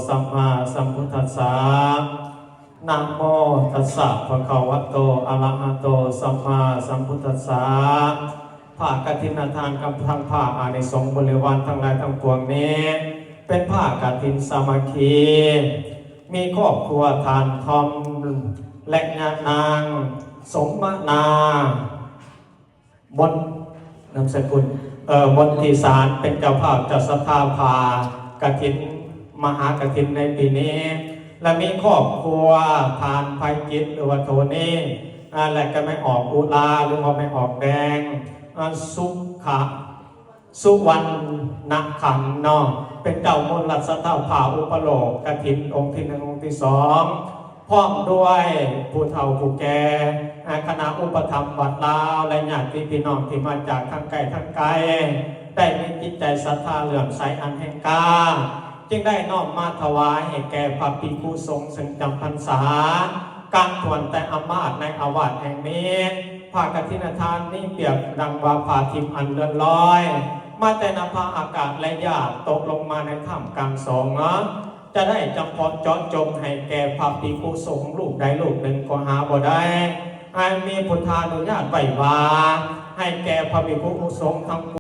สัมมาสัมพุทธัสสะนะโมตัสสะภะคะวะโตอะระหะโตสัมมาสัมพุทธัสสะภาคกฐินทานกับทางภาคอานิสงส์บริวารทั้งหลายทั้งปวงนี้เป็นภาคกฐินสามัคคีมีครอบครัวทานทอมและญาตินางสมนาบนนามสกุลบนทีสารเป็นเจ้าภาพจัดสถาภากฐินมหากฐินในปีนี้และมีครอบครัวทานภัยจิตหรือว่าโทนี่และก็ไม่ออกอุลาหรือว่าไม่ออกแดงสุขะสุวรรณขันธ์เนาะเป็นเจ้ามลรัตสถาภาอุปโลกกฐินองค์ที่หนึ่งองค์ที่สองพร้อมด้วยผู้เฒ่าผู้แก่คณะอุปถัมภ์วัดลาวและญาติพี่น้องที่มาจากทางไกลทางไกลได้มีจิตใจศรัทธาเลื่อมใสอันแห่งกล้าจึงได้น้อมมาถวายให้แก่พระภิกขุสงฆ์ซึ่งจำพรรษาการทวนแต่อมาตย์ในอาวาสแห่งนี้ภาคกฐินทานนี้เปรียบดังว่าผ้าทิพย์อันเลื่อนลอยมาแต่นภาอากาศและหยาดตกลงมาในถ้ำกลางสงฆ์จะได้จำเพาะเจาะจงให้แก่พระภิกขุสงฆ์ลูกใดลูกหนึ่งก็หาบ่ได้ให้มีพุทธานุญาตไว้ว่าให้แก่พระภิกขุสงฆ์ทั้ง